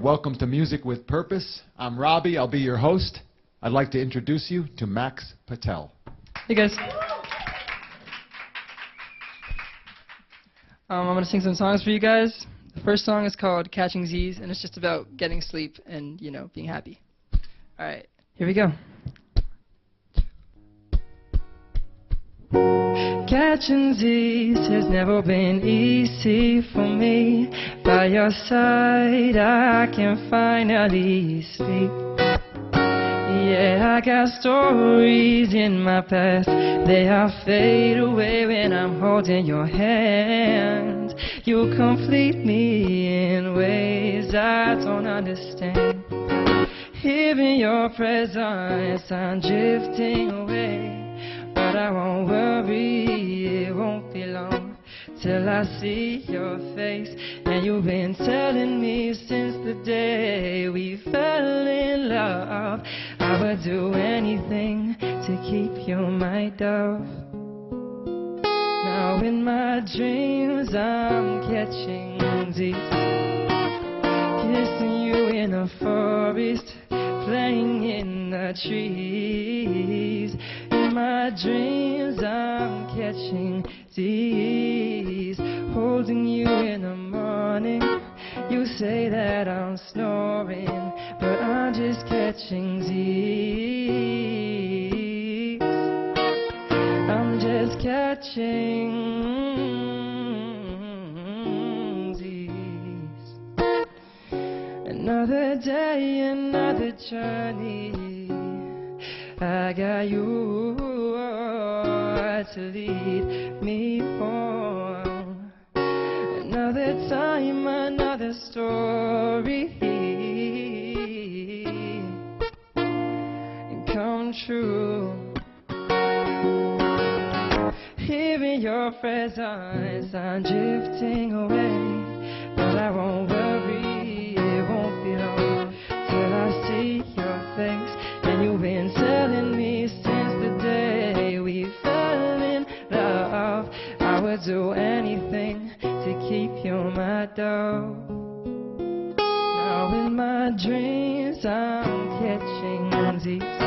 welcome to Music with Purpose. I'm Robbie, I'll be your host. I'd like to introduce you to Max Patel. Hey guys. I'm going to sing some songs for you guys. The first song is called Catching Z's, and it's just about getting sleep and, you know, being happy. Alright, here we go. Catching Z's has never been easy for me. By your side I can finally sleep. Yeah, I got stories in my past. They all fade away when I'm holding your hand. You complete me in ways I don't understand. Here in your presence I'm drifting away. But I won't worry, it won't be long till I see your face. And you've been telling me since the day we fell in love, I would do anything to keep you my dove. Now in my dreams I'm catching these, kissing you in a forest, playing in the trees. In my dreams I'm catching these, holding you in the morning. You say that I'm snoring, but I'm just catching these. I'm just catching these. Another day, another journey. I got you to lead me home. Another time, another story come true. Here in your presence I'm drifting away, but I won't worry, it won't be long till I see your face. And you've been telling me since the day we fell in love, I would do anything to keep you my dove. Now in my dreams I'm catching these,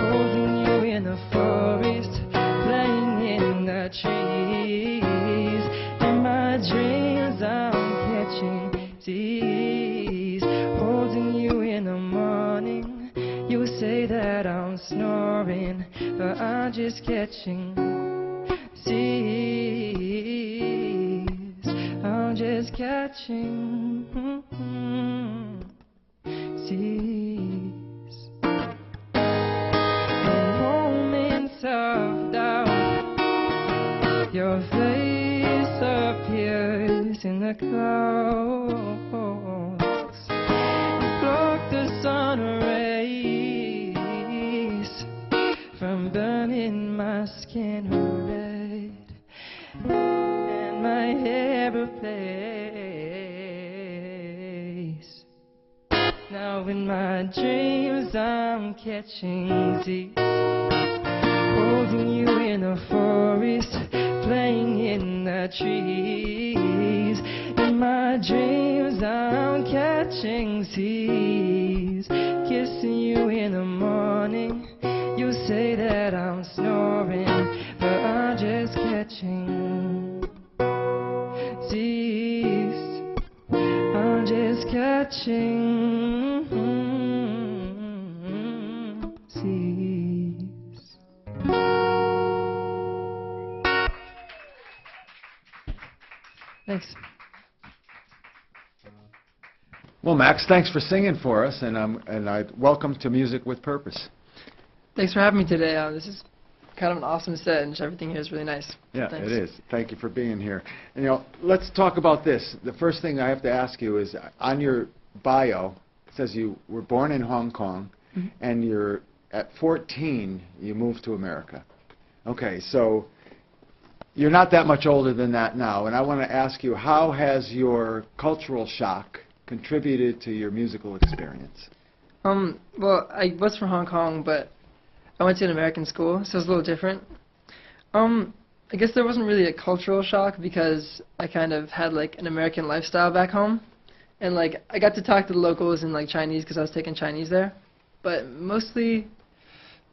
holding you in the forest, playing in the trees. In my dreams I'm catching these, holding you in the morning. You say that I'm snoring, but I'm just catching Z's. I'm just catching Z's. In moments of doubt, your face appears in the clouds. You block the sun rays from burning my skin red, and my hair ablaze. Now in my dreams I'm catching these, holding you in a forest, playing in the trees. In my dreams I'm catching these, kissing you in the morning. You say that I'm snoring, but I'm just catching these. I'm just catching these. Thanks. Well, Max, thanks for singing for us, and welcome to Music with Purpose. Thanks for having me today. This is kind of an awesome set, and everything here is really nice. Yeah, Thanks. it is. Thank you for being here. And, let's talk about this. The first thing I have to ask you is, on your bio, it says you were born in Hong Kong, and at 14, you moved to America. Okay, so you're not that much older than that now, and I want to ask you, how has your cultural shock contributed to your musical experience? Well, I was from Hong Kong, but I went to an American school, so it was a little different. I guess there wasn't really a cultural shock because I kind of had like an American lifestyle back home, and like I got to talk to the locals in like Chinese because I was taking Chinese there, but mostly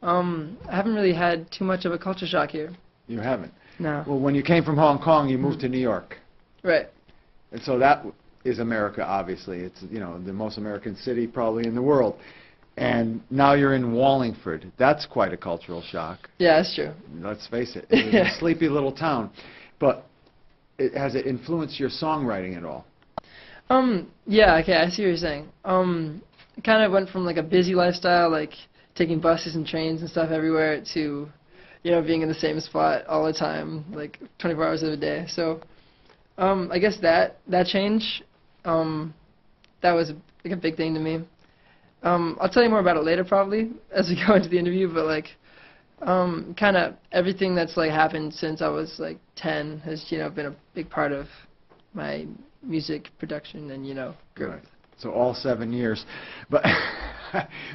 I haven't really had too much of a culture shock here. You haven't. No. Well, when you came from Hong Kong, you moved to New York. Right. And so that is America, obviously. It's, you know, the most American city probably in the world. And now you're in Wallingford. That's quite a cultural shock. Yeah, that's true. Let's face it. It's a sleepy little town. But has it influenced your songwriting at all? Yeah, okay, I see what you're saying. It kind of went from like a busy lifestyle, like taking buses and trains and stuff everywhere, to, you know, being in the same spot all the time, like 24 hours of the day. So, I guess that change, that was like a big thing to me. I'll tell you more about it later probably as we go into the interview, but like, kind of everything that's like happened since I was like 10 has, you know, been a big part of my music production and, you know, growth. Right. So all 7 years. But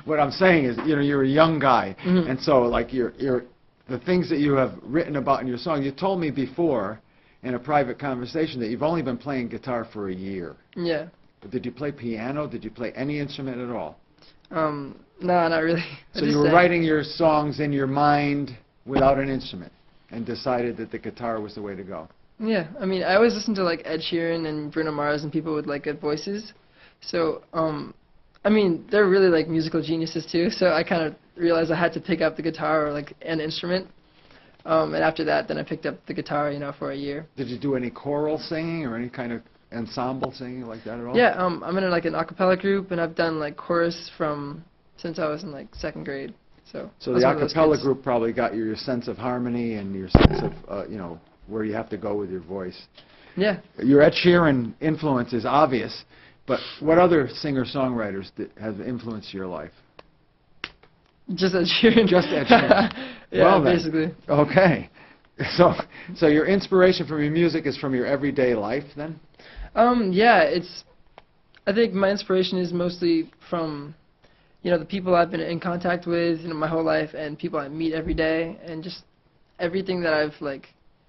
what I'm saying is, you know, you're a young guy, and so like the things that you have written about in your song, you told me before in a private conversation that you've only been playing guitar for a year. Yeah. But did you play piano? Did you play any instrument at all? No, not really. So you were writing your songs in your mind without an instrument and decided that the guitar was the way to go. Yeah, I mean, I always listen to like Ed Sheeran and Bruno Mars and people with like good voices. So, I mean, they're really like musical geniuses too. So I kind of realized I had to pick up the guitar or like an instrument. And after that, then I picked up the guitar, you know, for a year. Did you do any choral singing or any kind of ensemble singing like that at all? Yeah, I'm in like an a cappella group, and I've done like chorus since I was in like 2nd grade. So the a cappella group probably got your sense of harmony and your sense of, you know, where you have to go with your voice. Yeah. Your Ed Sheeran influence is obvious, but what other singer-songwriters have influenced your life? Just Ed Sheeran. Just Ed Sheeran. Yeah, well, basically. Okay. So your inspiration from your music is from your everyday life then? Yeah, I think my inspiration is mostly from, you know, the people I've been in contact with, you know, my whole life, and people I meet every day, and just everything that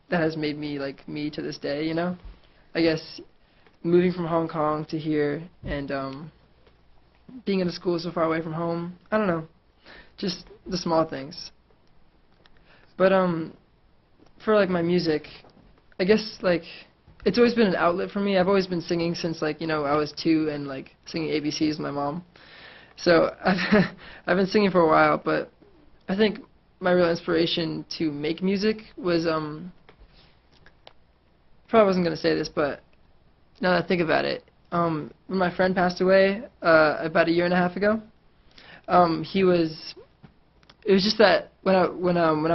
that has made me like me to this day, you know? I guess moving from Hong Kong to here and being in a school so far away from home, I don't know, just the small things. But for like my music, I guess like it's always been an outlet for me. I've always been singing since like, you know, I was 2 and like singing ABCs with my mom. So I've been singing for a while, but I think my real inspiration to make music was probably wasn't going to say this, but now that I think about it, when my friend passed away about 1.5 years ago, it was just that when I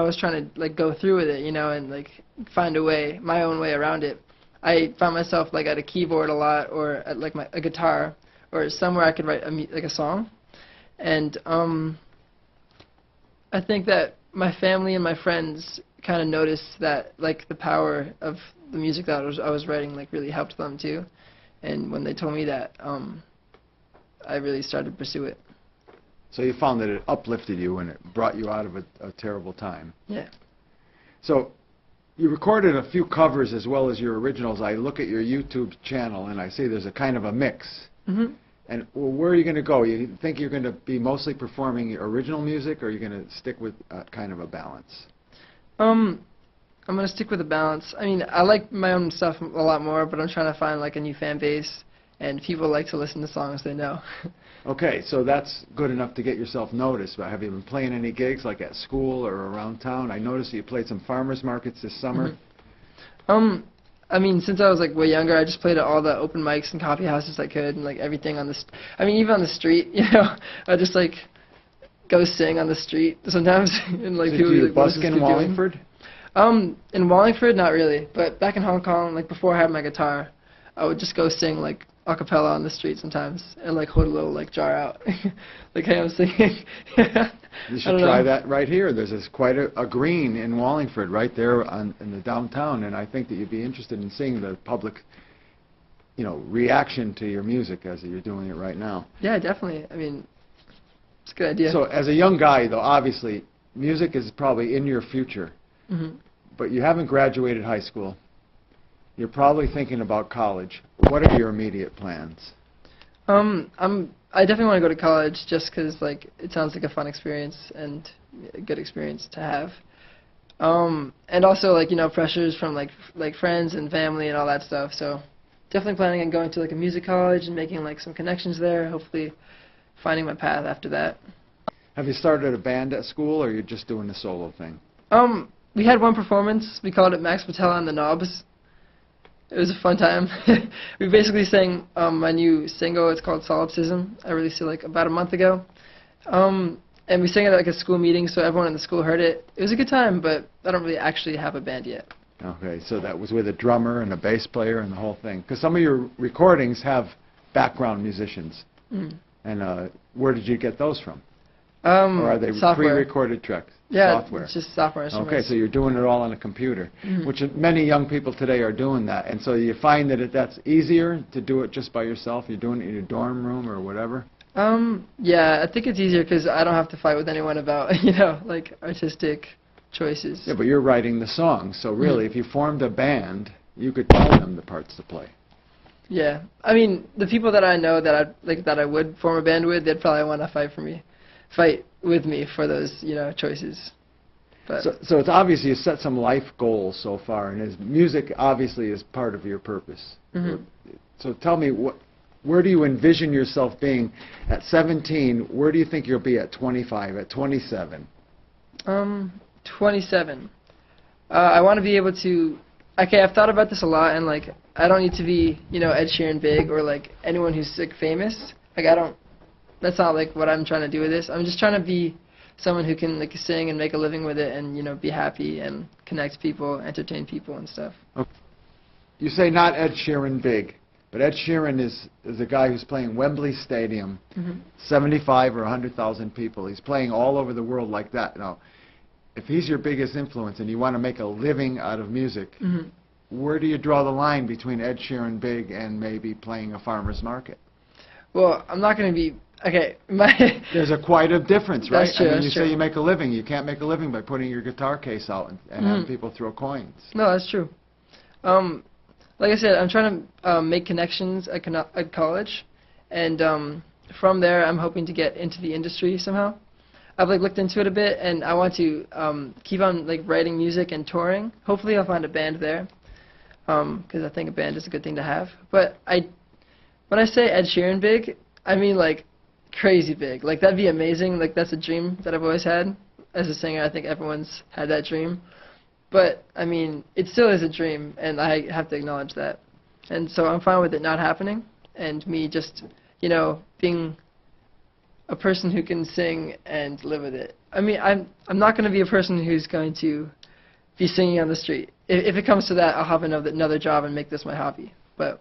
was trying to like go through with it, you know, and like find a way, my own way around it, I found myself like at a keyboard a lot, or at like a guitar, or somewhere I could write like a song, and I think that my family and my friends kind of noticed that like the power of the music that I was writing like really helped them too, and when they told me that, I really started to pursue it. So you found that it uplifted you and it brought you out of a terrible time. Yeah. So you recorded a few covers as well as your originals. I look at your YouTube channel and I see there's a kind of a mix. Mm-hmm. And where are you going to go? You think you're going to be mostly performing your original music, or are you going to stick with kind of a balance? I'm going to stick with a balance. I mean, I like my own stuff a lot more, but I'm trying to find like a new fan base, and people like to listen to songs they know. Okay, so that's good enough to get yourself noticed. But have you been playing any gigs, like at school or around town? I noticed you played some farmers markets this summer. Mm-hmm. I mean, since I was like way younger, I just played at all the open mics and coffee houses I could, and like everything on the. I mean, even on the street, you know, I just like go sing on the street sometimes, and like So people do you like, "What is busk this in kid doing?" Wallingford? In Wallingford, not really, but back in Hong Kong, like before I had my guitar, I would just go sing like a cappella on the street sometimes, and like hold a little like jar out, like hey, I'm singing. You should try that right here. There's quite a green in Wallingford right there in the downtown, and I think that you'd be interested in seeing the public, you know, reaction to your music as you're doing it right now. Yeah, definitely. I mean, it's a good idea. So as a young guy, though, obviously, music is probably in your future, but you haven't graduated high school. You're probably thinking about college. What are your immediate plans? I definitely want to go to college just because like it sounds like a fun experience and a good experience to have. And also like pressures from like friends and family and all that stuff. So definitely planning on going to like a music college and making like some connections there. Hopefully finding my path after that. Have you started a band at school, or you're just doing the solo thing? We had one performance. We called it Max Patel on the Knobs. It was a fun time. We basically sang my new single. It's called Solipsism. I released it like about a month ago. And we sang it at like a school meeting, so everyone in the school heard it. It was a good time, but I don't really actually have a band yet. Okay, so that was with a drummer and a bass player and the whole thing. Because some of your recordings have background musicians. Mm. And where did you get those from? Or are they software. pre-recorded tracks? Yeah, software. It's just software instruments. Okay, so you're doing it all on a computer, Mhm. which many young people today are doing that. And so you find that that's easier to do it just by yourself? You're doing it in your dorm room or whatever? Yeah, I think it's easier because I don't have to fight with anyone about, like artistic choices. Yeah, but you're writing the songs, so really, if you formed a band, you could tell them the parts to play. Yeah, I mean, the people that I know that I would form a band with, they'd probably want to fight with me for those, choices. But So it's obvious you set some life goals so far, and music obviously is part of your purpose. Mhm. So tell me, where do you envision yourself being at 17? Where do you think you'll be at 25, at 27? 27. I want to be able to. Okay, I've thought about this a lot, and like, I don't need to be, Ed Sheeran big or like anyone who's like famous. Like, I don't. That's not like what I'm trying to do with this. I'm just trying to be someone who can like sing and make a living with it, and be happy and connect people, entertain people and stuff. Okay. You say not Ed Sheeran big, but Ed Sheeran is a guy who's playing Wembley Stadium, 75 or 100,000 people. He's playing all over the world like that. Now, if he's your biggest influence and you want to make a living out of music, where do you draw the line between Ed Sheeran big and maybe playing a farmer's market? Well, I'm not going to be. Okay, There's quite a difference, right? That's true, I mean, that's you true. say you make a living. You can't make a living by putting your guitar case out and having people throw coins. No, that's true. Like I said, I'm trying to make connections at college, and from there, I'm hoping to get into the industry somehow. I've like looked into it a bit, and I want to keep on like writing music and touring. Hopefully, I'll find a band there, because I think a band is a good thing to have. But when I say Ed Sheeran big, I mean like crazy big. Like, that'd be amazing. Like, that's a dream that I've always had. As a singer, I think everyone's had that dream. But, I mean, it still is a dream, and I have to acknowledge that. And so I'm fine with it not happening, and me just, being a person who can sing and live with it. I mean, I'm not going to be a person who's going to be singing on the street. If it comes to that, I'll have another job and make this my hobby. But,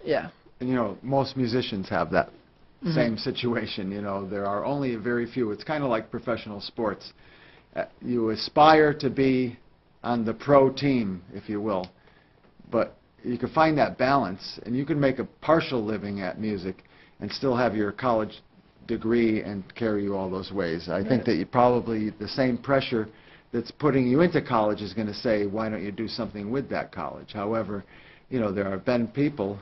yeah. And, most musicians have that same situation. There are only very few. It's kind of like professional sports. You aspire to be on the pro team, if you will, but you can find that balance, and you can make a partial living at music and still have your college degree and carry you all those ways. I think that you probably, the same pressure that's putting you into college is going to say, why don't you do something with that college? However, there have been people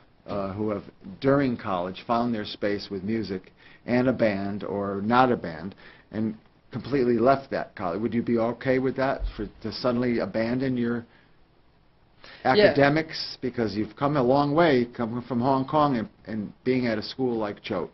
who have, during college, found their space with music and a band or not a band and completely left that college. Would you be okay with that, to suddenly abandon your academics because you've come a long way coming from Hong Kong and being at a school like Choate?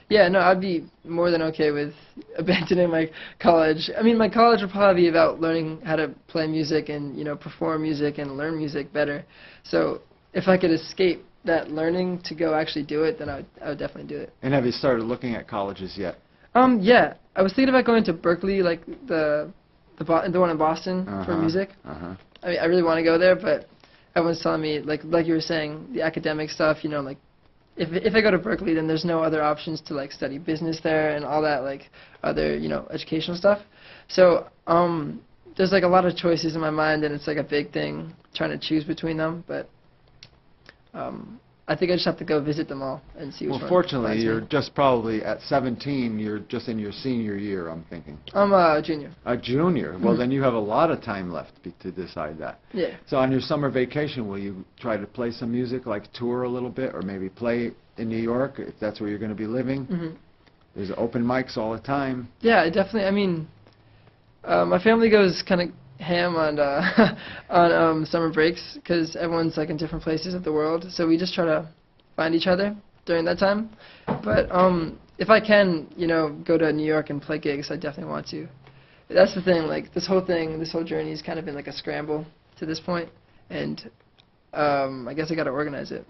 Yeah, no, I'd be more than okay with abandoning my college. I mean, my college would probably be about learning how to play music and, perform music and learn music better. So if I could escape that learning to go actually do it, then I would definitely do it. And have you started looking at colleges yet? Yeah, I was thinking about going to Berkeley, like the one in Boston for music. I mean, I really want to go there, but everyone's telling me, like you were saying, the academic stuff. Like if I go to Berkeley, then there's no other options to like study business there and all that, like other educational stuff. So there's like a lot of choices in my mind, and it's like a big thing trying to choose between them. But I think I just have to go visit them all and see which Well, one. fortunately, finds me. you're just probably at 17, you're just in your senior year, I'm thinking. I'm a junior. A junior? Well, Mhm. then you have a lot of time left to decide that. Yeah. So on your summer vacation, will you try to play some music, like tour a little bit, or maybe play in New York, if that's where you're going to be living? Hmm. There's open mics all the time. Yeah, definitely. I mean, my family goes kind of ham on on summer breaks because everyone's like in different places of the world. So we just try to find each other during that time. But if I can, go to New York and play gigs, I definitely want to. That's the thing. Like this whole journey has kind of been like a scramble to this point, and I guess I got to organize it.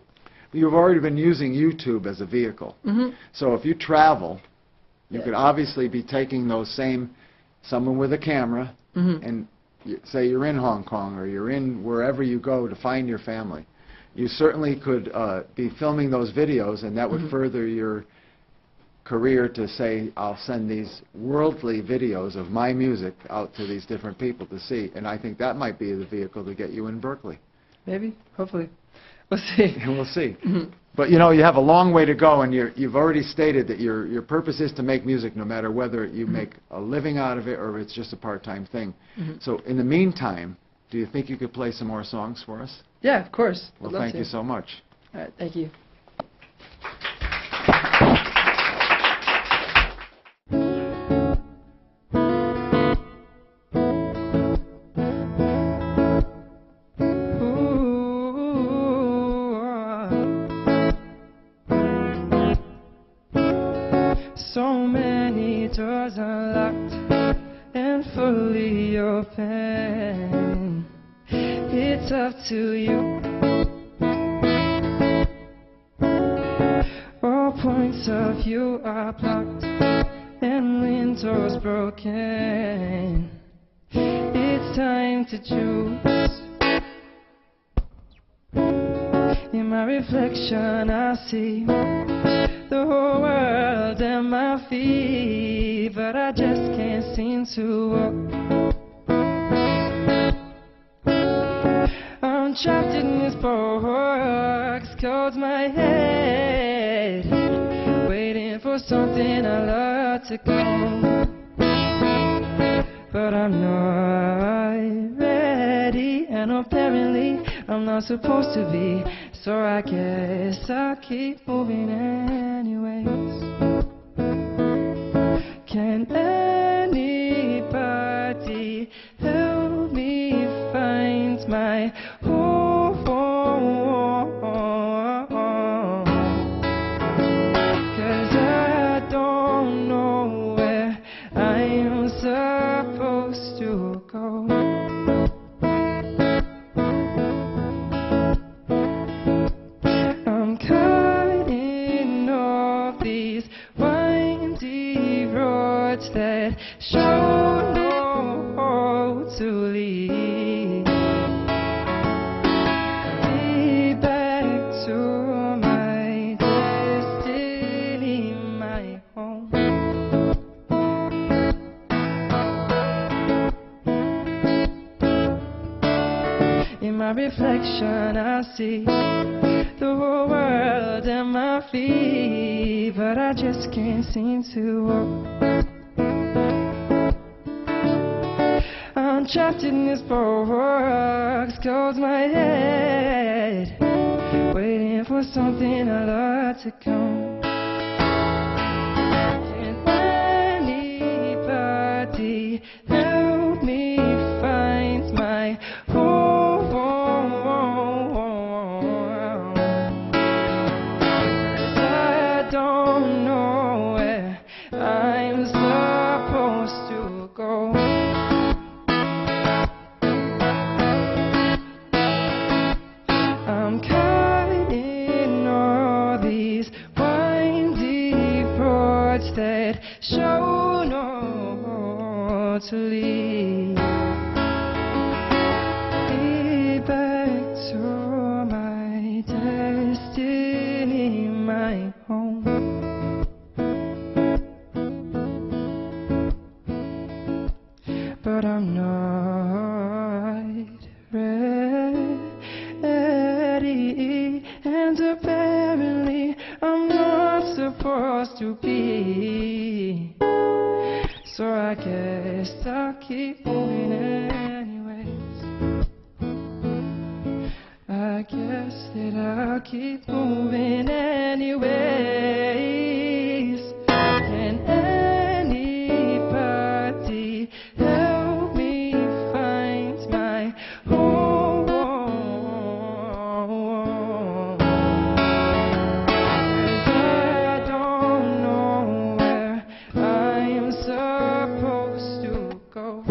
You've already been using YouTube as a vehicle. Hmm. So if you travel, you Yeah. could obviously be taking those same, someone with a camera, Hmm. and say you're in Hong Kong or you're in wherever you go to find your family. You certainly could be filming those videos, and that would Mhm. further your career to say, I'll send these worldly videos of my music out to these different people to see. And I think that might be the vehicle to get you in Berkeley. Maybe, hopefully, we'll see. And we'll see. Mhm. But you have a long way to go, and you've already stated that your purpose is to make music, no matter whether you make a living out of it or it's just a part-time thing. Mhm. So in the meantime, do you think you could play some more songs for us? Yeah, of course. Well, I'd love thank to. you so much. All right, thank you. So many doors unlocked and fully open. It's up to you. All points of view are blocked and windows broken. It's time to choose. In my reflection I see the whole world at my feet, but I just can't seem to walk. I'm trapped in this box, close my head, waiting for something I love to come. But I'm not ready, and apparently I'm not supposed to be. So I guess I'll keep moving anyways. Can anybody help me find my home? 'Cause I don't know where I'm supposed to go. I'm caught in all these windy roads that show no road to lead me back to my destiny, my home. In my reflection I see the whole world at my feet, but I just can't seem to walk. I'm trapped in this box, close my head, waiting for something I love to come. Can anybody help me find my home? 'Cause I don't know where I'm supposed to go. I'm caught in all these windy roads that show no road to lead me back to my destiny, my home. But I'm not ready, and apparently So I guess I'll keep moving anyways. I guess that I'll keep moving anyways. Can anybody help me find my home? 'Cause I don't know where I am supposed to go.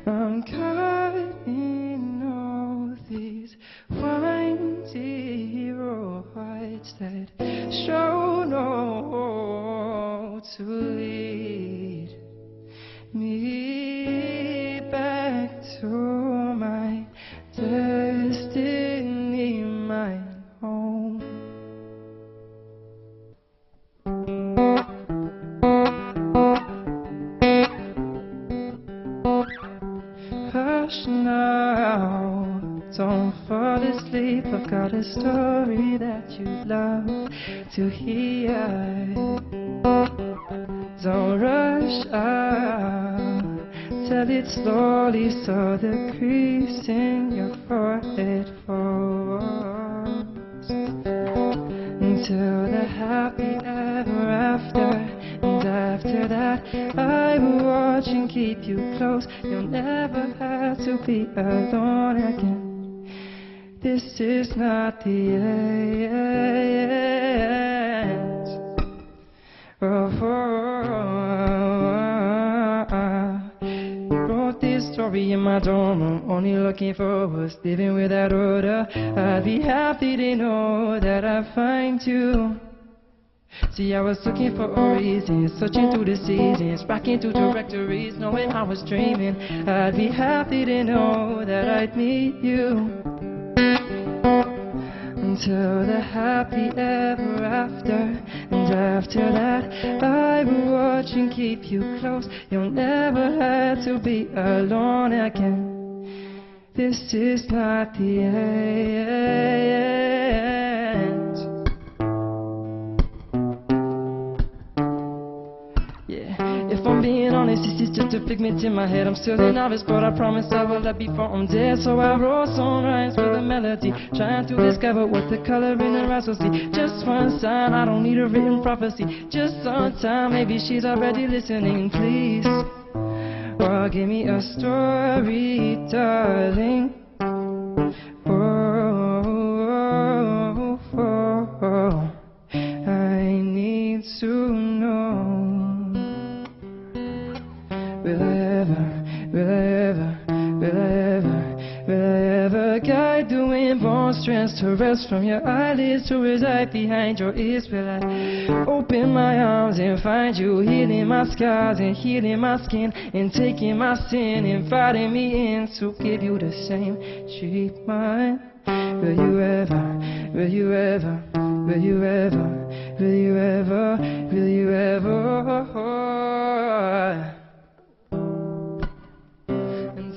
I'm caught in all these windy roads that show no road to lead me back to my destiny, my home. Hush now, don't fall asleep. I've got a story that you'd love to hear. Don't rush out, tell it slowly so the crease in your forehead falls. Until the happy ever after. And after that, I will watch and keep you close. You'll never have to be alone again. This is not the end. Wrote this story in my dorm room, only looking for was living without order. I'd be happy to know that I find you. See, I was looking for a reason, searching through the seasons, rocking through directories, knowing I was dreaming. I'd be happy to know that I'd meet you. Until the happy ever after. And after that, I will watch and keep you close. You'll never have to be alone again. This is not the end. If I'm being honest, this is just a figment in my head. I'm still a novice, but I promise I will let before I'm dead. So I wrote some rhymes with a melody, trying to discover what the color in her eyes will see. Just one sign, I don't need a written prophecy. Just some time, maybe she's already listening. Please, oh, give me a story, darling. Oh, I need to know. Will I ever guide the windborne strands to rest from your eyelids to reside behind your ears? Will I open my arms and find you, healing my scars and healing my skin, and taking my sin, inviting me in to give you the same treatment? Will you ever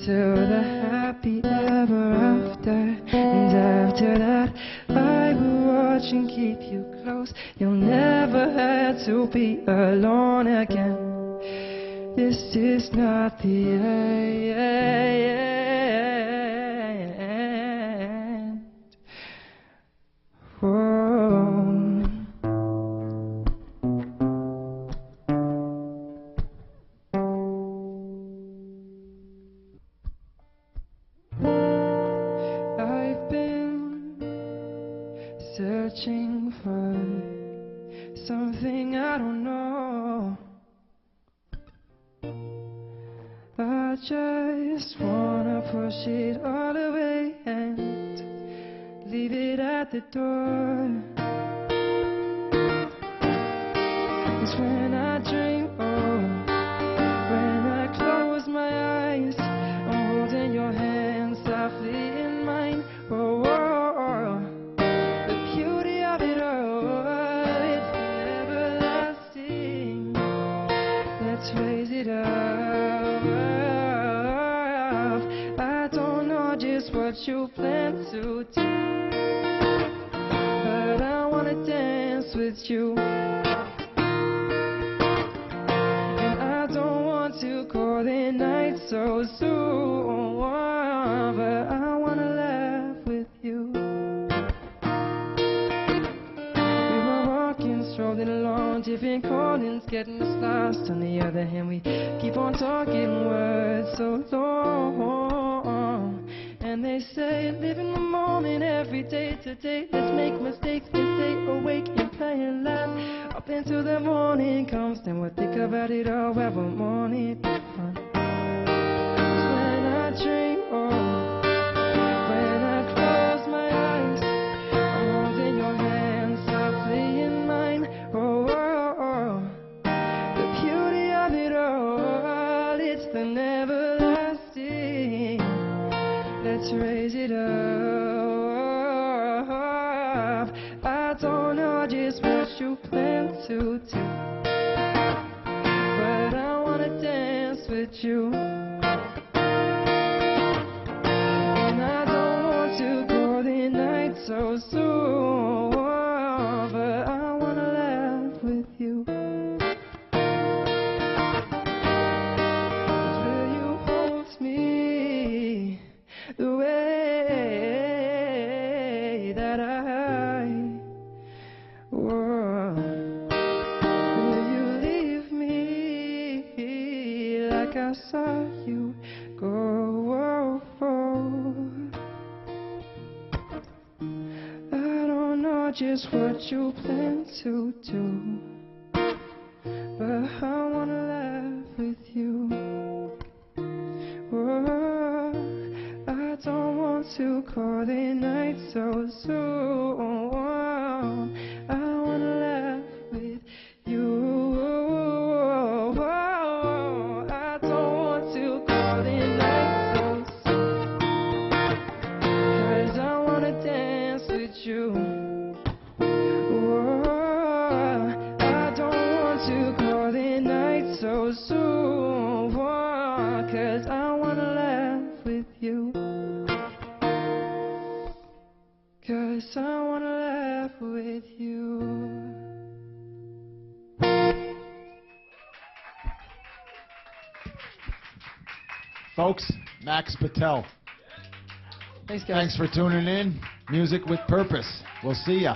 until the happy ever after. And after that, I will watch and keep you close. You'll never have to be alone again. This is not the end. Whoa. I've been searching for something I don't know. I just wanna push it all away and leave it at the door. 'Cause when I dream, oh, when I close my eyes, I'm holding your hand softly in mine. Oh, oh, oh. The beauty of it all, it's everlasting. Let's raise it up. I don't know just what you plan to do, but I wanna dance with you. And I don't want to call the night so soon, but I wanna laugh with you. We were walking, strolling along, different callings, getting us lost. On the other hand, we keep on talking words so long. And they say, live in the moment every day today. Let's make mistakes and stay awake and play and laugh up until the morning comes. Then we'll think about it all every morning. When I dream, when I close my eyes, I'm holding your hand softly in mine. The beauty of it all, it's the everlasting. Let's raise it up. I don't know just what you plan to do, but I wanna dance with you. And I don't want to call the night so soon, but I wanna laugh with you. Will you hold me the way that I want? Will you leave me like I saw you go? I don't know just what you plan to do, but I wanna laugh with you. I don't want to call the night so soon. I wanna laugh with you. I don't want to call the night so soon, 'cause I wanna dance with you. I don't want to call the night so soon, 'cause I wanna laugh with you. 'Cause I wanna laugh with you. Folks, Max Patel. Thanks, guys. Thanks for tuning in. Music with Purpose. We'll see ya.